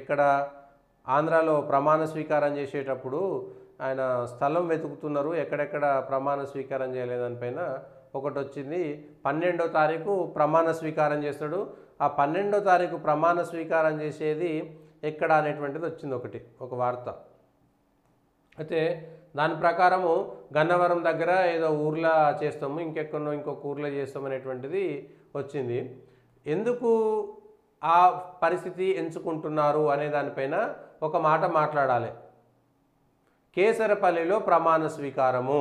ఇక్కడ ఆంధ్రాలో ప్రమాణ స్వీకారం చేసేటప్పుడు ఆయన స్థలం వెతుకుతున్నారు, ఎక్కడెక్కడ ప్రమాణ స్వీకారం చేయలేదానిపైన ఒకటి వచ్చింది. 12వ తారీఖు ప్రమాణ స్వీకారం చేస్తాడు. ఆ 12వ తారీఖు ప్రమాణ స్వీకారం చేసేది ఎక్కడ అనేటువంటిది వచ్చింది ఒక వార్త. అయితే దాని ప్రకారము గన్నవరం దగ్గర ఏదో ఊర్లో చేస్తాము, ఇంకొక ఊర్లో చేస్తాము అనేటువంటిది వచ్చింది. ఎందుకు ఆ పరిస్థితి ఎంచుకుంటున్నారు అనే దానిపైన ఒక మాట మాట్లాడాలి. కేసరపల్లిలో ప్రమాణ స్వీకారము,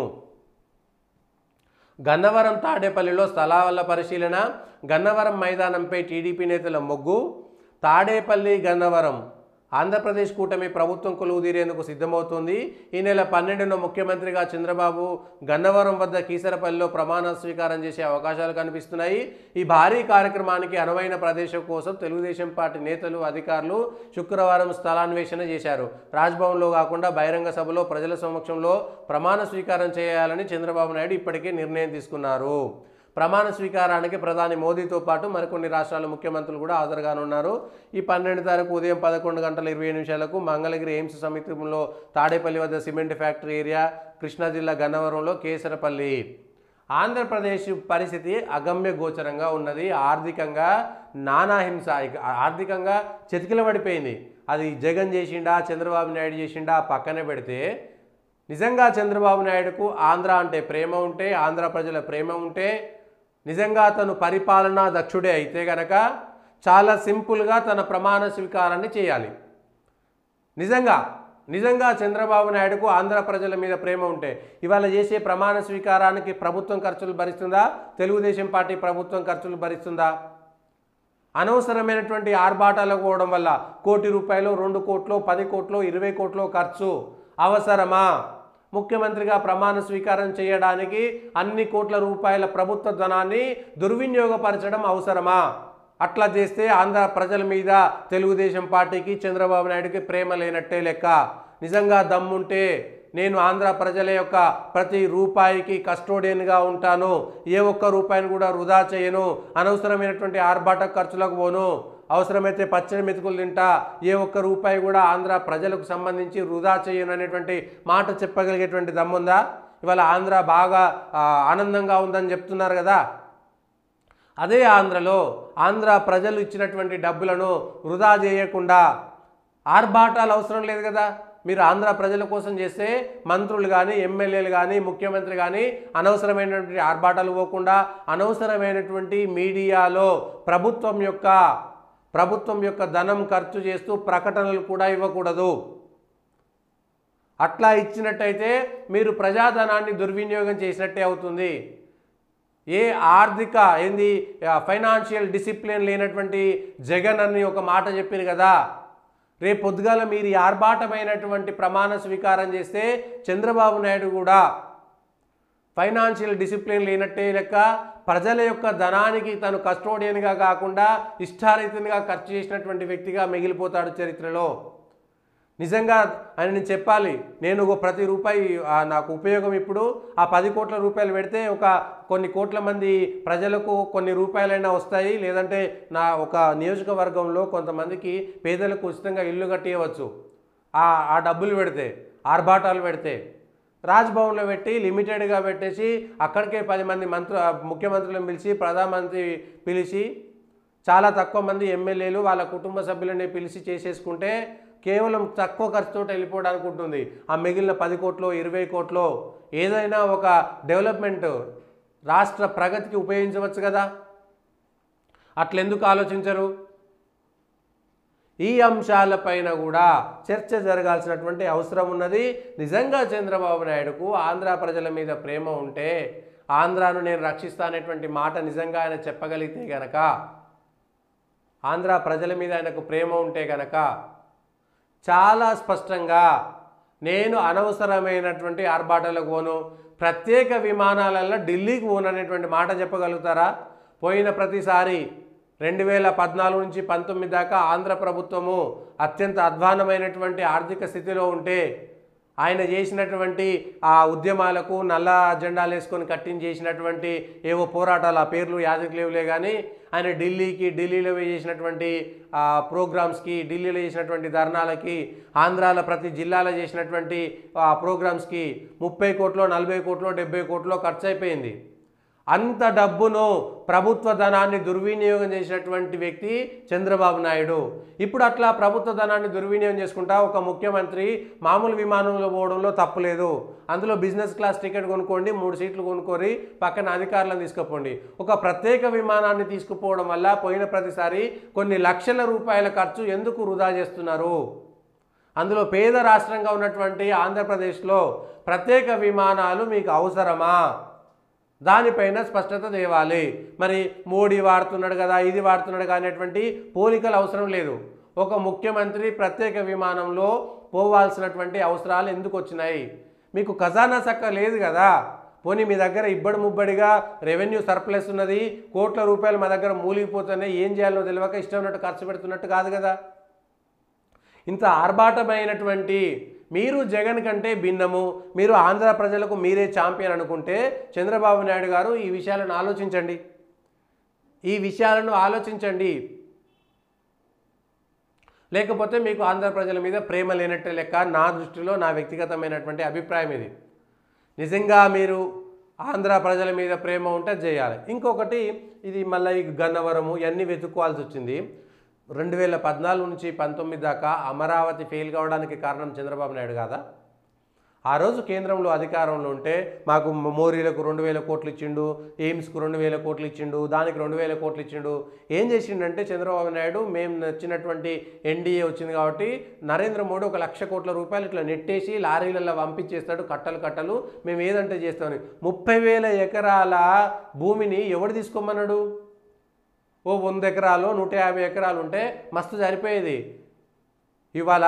గన్నవరం తాడేపల్లిలో స్థలాల పరిశీలన, గన్నవరం మైదానంపై టీడీపీ నేతల మొగ్గు, తాడేపల్లి గన్నవరం ఆంధ్రప్రదేశ్ కూటమి ప్రభుత్వం కొలువుదీరేందుకు సిద్ధమవుతోంది. ఈ నెల 12న ముఖ్యమంత్రిగా చంద్రబాబు గన్నవరం వద్ద కీసరపల్లిలో ప్రమాణ స్వీకారం చేసే అవకాశాలు కనిపిస్తున్నాయి. ఈ భారీ కార్యక్రమానికి అనువైన ప్రదేశం కోసం తెలుగుదేశం పార్టీ నేతలు, అధికారులు శుక్రవారం స్థలాన్వేషణ చేశారు. రాజ్భవన్లో కాకుండా బహిరంగ సభలో ప్రజల సమక్షంలో ప్రమాణ స్వీకారం చేయాలని చంద్రబాబు నాయుడు ఇప్పటికే నిర్ణయం తీసుకున్నారు. ప్రమాణ స్వీకారానికి ప్రధాని మోదీతో పాటు మరికొన్ని రాష్ట్రాల ముఖ్యమంత్రులు కూడా హాజరుగానున్నారు. ఈ 12 తారీఖు ఉదయం 11:20 మంగళగిరి ఎయిమ్స్ సమీపంలో తాడేపల్లి వద్ద సిమెంట్ ఫ్యాక్టరీ ఏరియా, కృష్ణా జిల్లా గన్నవరంలో కేసరపల్లి. ఆంధ్రప్రదేశ్ పరిస్థితి అగమ్య గోచరంగా ఉన్నది. ఆర్థికంగా నానాహింస, ఆర్థికంగా చతికిలబడిపోయింది. అది జగన్ చేసిండా, చంద్రబాబు నాయుడు చేసిండా పక్కనే పెడితే, నిజంగా చంద్రబాబు నాయుడుకు ఆంధ్ర అంటే ప్రేమ ఉంటే, ఆంధ్ర ప్రజల ప్రేమ ఉంటే, నిజంగా తను పరిపాలనా దక్షుడే అయితే గనక చాలా సింపుల్గా తన ప్రమాణ స్వీకారాన్ని చేయాలి. నిజంగా చంద్రబాబు నాయుడుకు ఆంధ్ర ప్రజల మీద ప్రేమ ఉంటే ఇవాళ చేసే ప్రమాణ స్వీకారానికి ప్రభుత్వం ఖర్చులు భరిస్తుందా? తెలుగుదేశం పార్టీ ప్రభుత్వం ఖర్చులు భరిస్తుందా? అనవసరమైనటువంటి ఆర్భాటాలకు పోవడం వల్ల 1 కోటి రూపాయలు, 2 కోట్లు, 10 కోట్లు, 20 కోట్లు ఖర్చు అవసరమా? ముఖ్యమంత్రిగా ప్రమాణ స్వీకారం చేయడానికి అన్ని కోట్ల రూపాయల ప్రభుత్వ ధనాన్ని దుర్వినియోగపరచడం అవసరమా? అట్లా చేస్తే ఆంధ్ర ప్రజల మీద తెలుగుదేశం పార్టీకి, చంద్రబాబు నాయుడుకి ప్రేమ లేనట్టే లెక్క. నిజంగా దమ్ముంటే నేను ఆంధ్ర ప్రజల యొక్క ప్రతి రూపాయికి కస్టోడియన్గా ఉంటాను, ఏ ఒక్క రూపాయిని కూడా వృధా చేయను, అనవసరమైనటువంటి ఆర్భాట ఖర్చులకు పోను, అవసరమైతే పచ్చడి మెతుకులు తింటా, ఏ ఒక్క రూపాయి కూడా ఆంధ్ర ప్రజలకు సంబంధించి వృధా చేయను అనేటువంటి మాట చెప్పగలిగేటువంటి దమ్ముందా? ఇవాళ ఆంధ్ర బాగా ఆనందంగా ఉందని చెప్తున్నారు కదా. అదే ఆంధ్రలో ఆంధ్ర ప్రజలు ఇచ్చినటువంటి డబ్బులను వృధా చేయకుండా, ఆర్భాటాలు అవసరం లేదు కదా. మీరు ఆంధ్ర ప్రజల కోసం చేస్తే మంత్రులు కానీ, ఎమ్మెల్యేలు కానీ, ముఖ్యమంత్రి కానీ అనవసరమైనటువంటి ఆర్భాటాలు పోకుండా, అనవసరమైనటువంటి మీడియాలో ప్రభుత్వం యొక్క ధనం ఖర్చు చేస్తూ ప్రకటనలు కూడా ఇవ్వకూడదు. అట్లా ఇచ్చినట్టయితే మీరు ప్రజాధనాన్ని దుర్వినియోగం చేసినట్టే అవుతుంది. ఫైనాన్షియల్ డిసిప్లిన్ లేనటువంటి జగన్ అని ఒక మాట చెప్పారు కదా. రేపు పొద్దుగాల మీరు ఈ ఆర్భాటమైనటువంటి ప్రమాణ స్వీకారం చేస్తే చంద్రబాబు నాయుడు కూడా ఫైనాన్షియల్ డిసిప్లిన్ లేనట్టే లెక్క. ప్రజల యొక్క ధనానికి తను కస్టోడియన్గా కాకుండా ఇష్టారీతంగా ఖర్చు చేసినటువంటి వ్యక్తిగా మిగిలిపోతాడు చరిత్రలో. నిజంగా ఆయన చెప్పాలి, నేను ప్రతి రూపాయి నాకు ఉపయోగం ఇప్పుడు ఆ 10 కోట్ల రూపాయలు పెడితే కొన్ని కోట్ల మంది ప్రజలకు కొన్ని రూపాయలైనా వస్తాయి, లేదంటే నా ఒక నియోజకవర్గంలో కొంతమందికి పేదలకు ఉచితంగా ఇల్లు కట్టియవచ్చు. ఆ డబ్బులు పెడితే, ఆర్భాటాలు పెడితే రాజ్భవన్లో పెట్టి లిమిటెడ్గా పెట్టేసి అక్కడికే 10 మంది ముఖ్యమంత్రులను పిలిచి, ప్రధానమంత్రి పిలిచి, చాలా తక్కువ మంది ఎమ్మెల్యేలు వాళ్ళ కుటుంబ సభ్యులని పిలిచి చేసేసుకుంటే కేవలం తక్కువ ఖర్చుతో వెళ్ళిపోవడానికి ఉంటుంది. ఆ మిగిలిన 10 కోట్లు, 20 కోట్లు ఏదైనా ఒక డెవలప్మెంట్, రాష్ట్ర ప్రగతికి ఉపయోగించవచ్చు కదా. అట్లెందుకు ఆలోచించరు? ఈ అంశాలపైన కూడా చర్చ జరగాల్సినటువంటి అవసరం ఉన్నది. నిజంగా చంద్రబాబు నాయుడుకు ఆంధ్ర ప్రజల మీద ప్రేమ ఉంటే, ఆంధ్రాను నేను రక్షిస్తానేటువంటి మాట నిజంగా ఆయన చెప్పగలిగితే గనక, ఆంధ్ర ప్రజల మీద ఆయనకు ప్రేమ ఉంటే గనక చాలా స్పష్టంగా నేను అనవసరమైనటువంటి ఆర్భాటాలకు పోను, ప్రత్యేక విమానాలలో ఢిల్లీకి పోను అనేటువంటి మాట చెప్పగలుగుతారా? పోయిన ప్రతిసారి 2014 నుంచి 19 దాకా ఆంధ్ర ప్రభుత్వము అత్యంత అధ్వానమైనటువంటి ఆర్థిక స్థితిలో ఉంటే ఆయన చేసినటువంటి ఆ ఉద్యమాలకు నల్ల జెండాలు వేసుకొని చేసినటువంటి ఏవో పోరాటాలు, ఆ పేర్లు యాదకి లేవులే కానీ ఆయన ఢిల్లీలో చేసినటువంటి ప్రోగ్రామ్స్కి, ఢిల్లీలో చేసినటువంటి ధర్నాలకి, ఆంధ్రాలో ప్రతి జిల్లాలో చేసినటువంటి ప్రోగ్రామ్స్కి 30 కోట్లో 40 కోట్లో 70 కోట్లో ఖర్చు అయిపోయింది. అంత డబ్బును ప్రభుత్వ ధనాన్ని దుర్వినియోగం చేసినటువంటి వ్యక్తి చంద్రబాబు నాయుడు. ఇప్పుడు అట్లా ప్రభుత్వ ధనాన్ని దుర్వినియోగం చేసుకుంటా ఒక ముఖ్యమంత్రి మామూలు విమానంలో పోవడంలో తప్పులేదు. అందులో బిజినెస్ క్లాస్ టికెట్ కొనుక్కోండి, 3 సీట్లు కొనుక్కొని పక్కన అధికారులను తీసుకుపోండి. ఒక ప్రత్యేక విమానాన్ని తీసుకుపోవడం వల్ల పోయిన ప్రతిసారి కొన్ని లక్షల రూపాయల ఖర్చు ఎందుకు వృధా చేస్తున్నారు? అందులో పేద రాష్ట్రంగా ఉన్నటువంటి ఆంధ్రప్రదేశ్లో ప్రత్యేక విమానాలు మీకు అవసరమా? దానిపైన స్పష్టత తేవాలి. మరి మోడీ వాడుతున్నాడు కదా, ఇది వాడుతున్నాడు కదా అనేటువంటి పోలికలు అవసరం లేదు. ఒక ముఖ్యమంత్రి ప్రత్యేక విమానంలో పోవాల్సినటువంటి అవసరాలు ఎందుకు వచ్చినాయి? మీకు ఖజానా చక్క లేదు కదా. పోనీ మీ దగ్గర ఇబ్బడి ముబ్బడిగా రెవెన్యూ సర్ప్లస్ ఉన్నది, కోట్ల రూపాయలు మా దగ్గర మూలిగిపోతున్నాయి, ఏం చేయాలో తెలియక ఇష్టం ఉన్నట్టు ఖర్చు పెడుతున్నట్టు కాదు కదా. ఇంత ఆర్భాటమైనటువంటి మీరు జగన్ కంటే భిన్నము, మీరు ఆంధ్ర ప్రజలకు మీరే ఛాంపియన్ అనుకుంటే చంద్రబాబు నాయుడు గారు ఈ విషయాలను ఆలోచించండి. లేకపోతే మీకు ఆంధ్ర ప్రజల మీద ప్రేమ లేనట్టే లెక్క. నా దృష్టిలో, నా వ్యక్తిగతమైనటువంటి అభిప్రాయం ఇది. నిజంగా మీరు ఆంధ్ర ప్రజల మీద ప్రేమ ఉంటే చేయాలి. ఇంకొకటి, ఇది మళ్ళీ ఈ గన్నవరము ఇవన్నీ వెతుక్కోవాల్సి వచ్చింది. 2014 నుంచి 19 దాకా అమరావతి ఫెయిల్ కావడానికి కారణం చంద్రబాబు నాయుడు కాదా? ఆ రోజు కేంద్రంలో అధికారంలో ఉంటే మాకు మోరీలకు 2000 కోట్లు ఇచ్చిండు, ఎయిమ్స్కు 2000 కోట్లు ఇచ్చిండు, దానికి 2000 కోట్లు ఇచ్చిండు. ఏం చేసిండంటే చంద్రబాబు నాయుడు, మేము నచ్చినటువంటి ఎన్డీఏ వచ్చింది కాబట్టి నరేంద్ర మోడీ 1,00,000 కోట్ల రూపాయలు ఇట్లా నెట్టేసి లారీలలో పంపించేస్తాడు, కట్టలు మేము ఏదంటే చేస్తామని. 30,000 ఎకరాల భూమిని ఎవడు తీసుకోమన్నాడు? ఓ 100 ఎకరాలు 150 ఎకరాలు ఉంటే మస్తు సరిపోయేది. ఇవాళ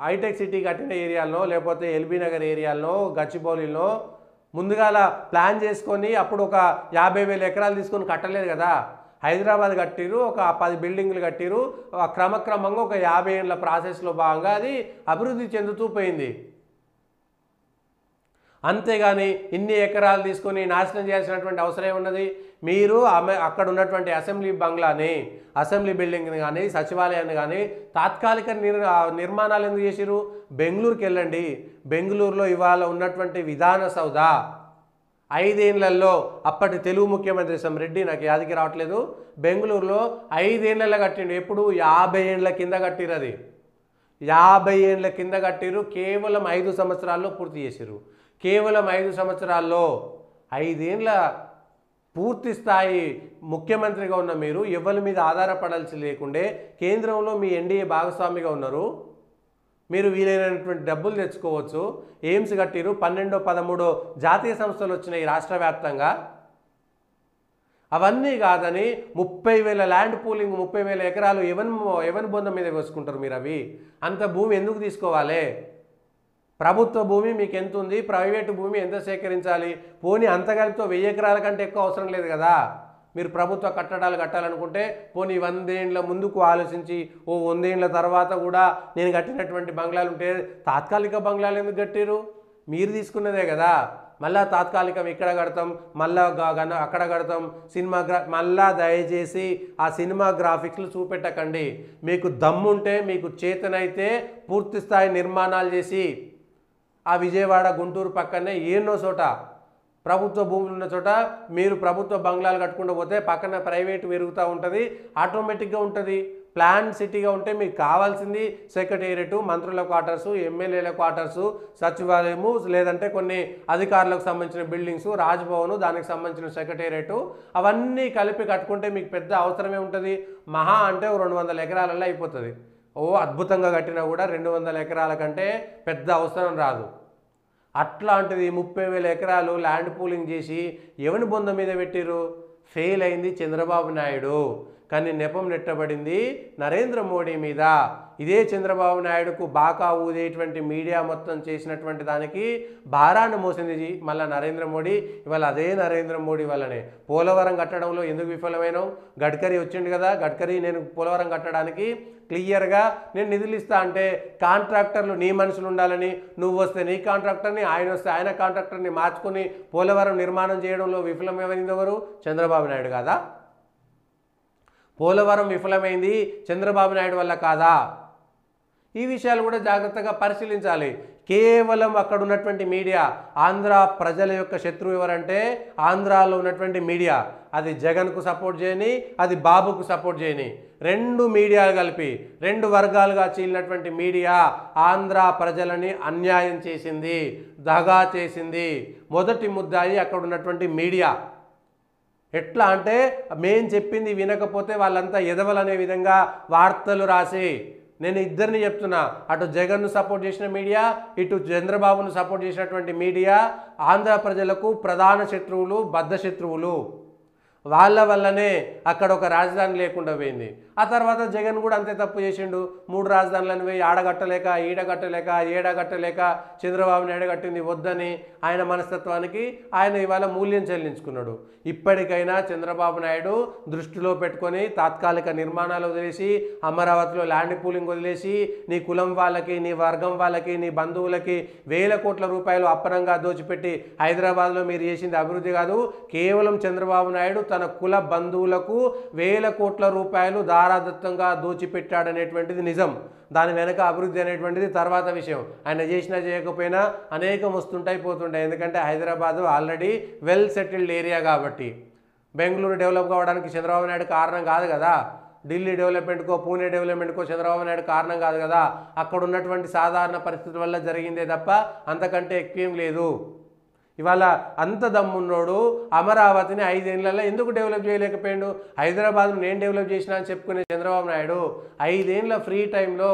హైటెక్ సిటీ కట్టిన ఏరియాల్లో, లేకపోతే ఎల్బీ నగర్ ఏరియాల్లో, గచ్చిబౌలిలో ముందుగాల ప్లాన్ చేసుకొని అప్పుడు ఒక 50,000 ఎకరాలు తీసుకొని కట్టలేదు కదా. హైదరాబాద్ కట్టిరు, ఒక 10 బిల్డింగ్లు కట్టిరు, క్రమక్రమంగా ఒక 50 ఏళ్ళ ప్రాసెస్లో భాగంగా అది అభివృద్ధి చెందుతూ పోయింది. అంతేగాని ఇన్ని ఎకరాలు తీసుకొని నాశనం చేయాల్సినటువంటి అవసరం ఉన్నది. మీరు అక్కడ ఉన్నటువంటి అసెంబ్లీ బంగ్లాని, అసెంబ్లీ బిల్డింగ్ని కానీ, సచివాలయాన్ని కానీ తాత్కాలిక నిర్మాణాలు ఎందుకు చేసిరు? బెంగళూరుకి వెళ్ళండి. బెంగళూరులో ఇవాళ ఉన్నటువంటి విధాన సౌధ 5 ఏళ్లలో అప్పటి తెలుగు ముఖ్యమంత్రి రెడ్డి, నాకు యాదికి రావట్లేదు, బెంగళూరులో 5 ఏళ్లలో కట్టిండు. ఎప్పుడు 50 ఏళ్ల కింద కట్టిరు. అది 50 ఏళ్ల కింద కట్టిరు. కేవలం 5 సంవత్సరాల్లో పూర్తి చేసిరు. కేవలం 5 సంవత్సరాల్లో 5 ఏళ్ళ పూర్తి స్థాయి ముఖ్యమంత్రిగా ఉన్న మీరు ఎవరి మీద ఆధారపడాల్సి లేకుండే కేంద్రంలో మీ ఎన్డీఏ భాగస్వామిగా ఉన్నారు. మీరు వీలైనటువంటి డబ్బులు తెచ్చుకోవచ్చు. ఎయిమ్స్ కట్టిరు, 12, 13 జాతీయ సంస్థలు వచ్చినాయి రాష్ట్ర వ్యాప్తంగా. అవన్నీ కాదని 30,000 ల్యాండ్ పూలింగ్, 30,000 ఎకరాలు ఎవరి బొంద మీద వేసుకుంటారు మీరు? అవి అంత భూమి ఎందుకు తీసుకోవాలి? ప్రభుత్వ భూమి మీకు ఎంత ఉంది, ప్రైవేటు భూమి ఎంత సేకరించాలి? పోనీ అంతగలితో 1000 ఎకరాల కంటే ఎక్కువ అవసరం లేదు కదా. మీరు ప్రభుత్వ కట్టడాలు కట్టాలనుకుంటే పోనీ 100 ఏళ్ళ ముందుకు ఆలోచించి, ఓ 100 ఏళ్ళ తర్వాత కూడా నేను కట్టినటువంటి బంగ్లాలు ఉంటే తాత్కాలిక బంగ్లాలు ఎందుకు కట్టిరు? మీరు తీసుకున్నదే కదా. మళ్ళా తాత్కాలికం ఇక్కడ కడతాం, మళ్ళా అక్కడ కడతాం, మళ్ళా దయచేసి ఆ సినిమా గ్రాఫిక్స్లు చూపెట్టకండి. మీకు దమ్ముంటే, మీకు చేతనైతే పూర్తి స్థాయి నిర్మాణాలు చేసి ఆ విజయవాడ, గుంటూరు పక్కనే ఎన్నో చోట ప్రభుత్వ భూములు ఉన్న చోట మీరు ప్రభుత్వ బంగ్లాలు కట్టుకుంటూ పోతే పక్కన ప్రైవేట్ పెరుగుతూ ఉంటుంది, ఆటోమేటిక్గా ఉంటుంది. ప్లాన్ సిటీగా ఉంటే మీకు కావాల్సింది సెక్రటేరియట్, మంత్రుల క్వార్టర్సు, ఎమ్మెల్యేల క్వార్టర్సు, సచివాలయము, లేదంటే కొన్ని అధికారులకు సంబంధించిన బిల్డింగ్స్, రాజ్భవన్, దానికి సంబంధించిన సెక్రటేరియట్, అవన్నీ కలిపి కట్టుకుంటే మీకు పెద్ద అవసరమే ఉంటుంది. మహా అంటే 200 ఎకరాలలో అయిపోతుంది. ఓ అద్భుతంగా కట్టినా కూడా 200 ఎకరాల కంటే పెద్ద అవసరం రాదు. అట్లాంటిది 30,000 ఎకరాలు ల్యాండ్ పూలింగ్ చేసి ఎవరి బొంద మీద పెట్టిరు? ఫెయిల్ అయింది చంద్రబాబు నాయుడు. కానీ నెపం నెట్టబడింది నరేంద్ర మోడీ మీద. ఇదే చంద్రబాబు నాయుడుకు బాకా ఊదేటువంటి మీడియా మొత్తం చేసినటువంటి దానికి భారాన్ని మోసింది మళ్ళీ నరేంద్ర మోడీ. ఇవాళ అదే నరేంద్ర మోడీ వల్లనే పోలవరం కట్టడంలో ఎందుకు విఫలమైనావు? గడ్కరీ వచ్చిండు కదా, గడ్కరీ నేను పోలవరం కట్టడానికి క్లియర్గా నేను నిధులు ఇస్తా అంటే కాంట్రాక్టర్లు నీ మనుషులు ఉండాలని, నువ్వు వస్తే నీ కాంట్రాక్టర్ని, ఆయన వస్తే ఆయన కాంట్రాక్టర్ని మార్చుకొని పోలవరం నిర్మాణం చేయడంలో విఫలమైంది ఎవరు? చంద్రబాబు నాయుడు కాదా? పోలవరం విఫలమైంది చంద్రబాబు నాయుడు వల్ల కాదా? ఈ విషయాలు కూడా జాగ్రత్తగా పరిశీలించాలి. కేవలం అక్కడ ఉన్నటువంటి మీడియా, ఆంధ్ర ప్రజల యొక్క శత్రువు ఎవరంటే ఆంధ్రాలో ఉన్నటువంటి మీడియా. అది జగన్కు సపోర్ట్ చేయని, అది బాబుకు సపోర్ట్ చేయని, రెండు మీడియాలు కలిపి రెండు వర్గాలుగా చీలినటువంటి మీడియా ఆంధ్ర ప్రజలని అన్యాయం చేసింది, దగా చేసింది. మొదటి ముద్దాయి అక్కడ ఉన్నటువంటి మీడియా. ఎట్లా అంటే మేం చెప్పింది వినకపోతే వాళ్ళంతా ఎదవలనే విధంగా వార్తలు రాసి, నేను ఇద్దరిని చెప్తున్నా, అటు జగన్ను సపోర్ట్ చేసిన మీడియా, ఇటు చంద్రబాబును సపోర్ట్ చేసినటువంటి మీడియా ఆంధ్ర ప్రజలకు ప్రధాన శత్రువులు, బద్ధ శత్రువులు. వాళ్ళ వల్లనే అక్కడ ఒక రాజధాని లేకుండా పోయింది. ఆ తర్వాత జగన్ కూడా అంతే తప్పు చేసిండు. 3 రాజధానులను పోయి ఆడగట్టలేక, ఈడగట్టలేక, ఏడగట్టలేక చంద్రబాబు నాయుడు కట్టింది వద్దని ఆయన మనస్తత్వానికి ఆయన ఇవాళ మూల్యం చెల్లించుకున్నాడు. ఇప్పటికైనా చంద్రబాబు నాయుడు దృష్టిలో పెట్టుకొని తాత్కాలిక నిర్మాణాలు వదిలేసి, అమరావతిలో ల్యాండ్ పూలింగ్ వదిలేసి, నీ కులం వాళ్ళకి, నీ వర్గం వాళ్ళకి, నీ బంధువులకి వేల కోట్ల రూపాయలు అప్పనంగా దోచిపెట్టి హైదరాబాద్లో మీరు చేసింది అభివృద్ధి కాదు, కేవలం చంద్రబాబు నాయుడు తన కుల బంధువులకు వేల కోట్ల రూపాయలు దారాదత్తంగా దోచిపెట్టాడనేటువంటిది నిజం. దాని వెనక అభివృద్ధి అనేటువంటిది తర్వాత విషయం. ఆయన చేసినా చేయకపోయినా అనేకం వస్తుంటాయి పోతుంటాయి. ఎందుకంటే Hyderabad already well settled area కాబట్టి. బెంగళూరు డెవలప్ కావడానికి చంద్రబాబు నాయుడు కారణం కాదు కదా, ఢిల్లీ డెవలప్మెంట్కో పూణే డెవలప్మెంట్కో చంద్రబాబు నాయుడు కారణం కాదు కదా. అక్కడ ఉన్నటువంటి సాధారణ పరిస్థితుల వల్ల జరిగిందే తప్ప అంతకంటే ఎక్కువేం లేదు. ఇవాళ అంత దమ్మున్నోడు అమరావతిని 5 ఏళ్లలో ఎందుకు డెవలప్ చేయలేకపోయాడు? హైదరాబాద్ను నేను డెవలప్ చేసినా అని చెప్పుకునే చంద్రబాబు నాయుడు 5 ఏళ్ల ఫ్రీ టైంలో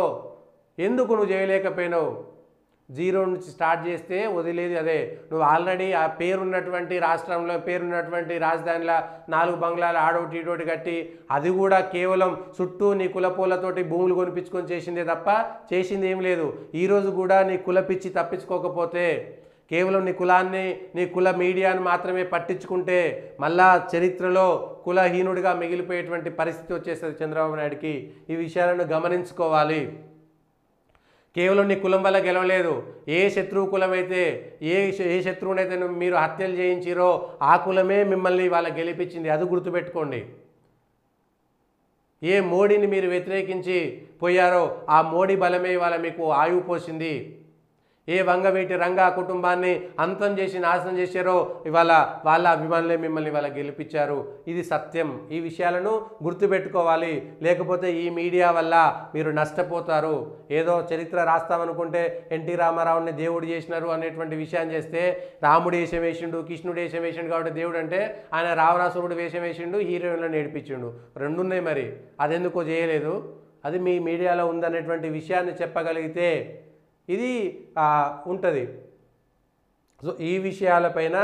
ఎందుకు నువ్వు చేయలేకపోయినావు? జీరో నుంచి స్టార్ట్ చేస్తే వదిలేది అదే. నువ్వు ఆల్రెడీ ఆ పేరున్నటువంటి రాష్ట్రంలో పేరున్నటువంటి రాజధానిలో 4 బంగ్లాలు ఆడోటి ఇటోటి కట్టి, అది కూడా కేవలం చుట్టూ నీ కులపోలతోటి భూములు కొనిపించుకొని చేసిందే తప్ప చేసింది ఏం లేదు. ఈరోజు కూడా నీ కుల పిచ్చి తప్పించుకోకపోతే, కేవలం నీ కులాన్ని, నీ కుల మీడియాను మాత్రమే పట్టించుకుంటే మళ్ళా చరిత్రలో కులహీనుడిగా మిగిలిపోయేటువంటి పరిస్థితి వచ్చేస్తుంది చంద్రబాబు నాయుడికి. ఈ విషయాలను గమనించుకోవాలి. కేవలం నీ కులం వల్ల గెలవలేదు. ఏ శత్రువు కులమైతే, ఏ శత్రువునైతే మీరు హత్యలు చేయించిరో ఆ కులమే మిమ్మల్ని వాళ్ళ గెలిపించింది. అది గుర్తుపెట్టుకోండి. ఏ మోడీని మీరు వ్యతిరేకించి పోయారో ఆ మోడీ బలమే ఇవాళ మీకు ఆయువు పోసింది. ఏ వంగవీటి రంగా కుటుంబాన్ని అంతం చేసి నాశనం చేశారో ఇవాళ వాళ్ళ అభిమానులే మిమ్మల్ని ఇవాళ గెలిపించారు. ఇది సత్యం. ఈ విషయాలను గుర్తుపెట్టుకోవాలి. లేకపోతే ఈ మీడియా వల్ల మీరు నష్టపోతారు. ఏదో చరిత్ర రాస్తామనుకుంటే ఎన్టీ రామారావుని దేవుడు చేసినారు అనేటువంటి విషయాన్ని చేస్తే, రాముడు వేషం వేసిండు, కృష్ణుడు వేషం వేసిండు కాబట్టి దేవుడు అంటే, ఆయన రావణాసురుడు వేషం వేసిండు, హీరోయిన్లను ఏడిపించిండు. రెండున్నాయి. మరి అదెందుకో చేయలేదు? అది మీ మీడియాలో ఉందనేటువంటి విషయాన్ని చెప్పగలిగితే ఇది ఉంటుంది. సో ఈ విషయాలపైన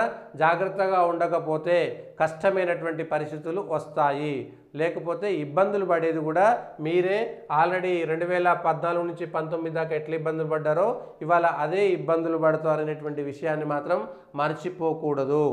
జాగ్రత్తగా ఉండకపోతే కష్టమైనటువంటి పరిస్థితులు వస్తాయి. లేకపోతే ఇబ్బందులు పడేది కూడా మీరే. ఆల్రెడీ 2014 నుంచి 19 దాకా ఎట్లా ఇబ్బందులు పడ్డారో ఇవాళ అదే ఇబ్బందులు పడతారనేటువంటి విషయాన్ని మాత్రం మర్చిపోకూడదు.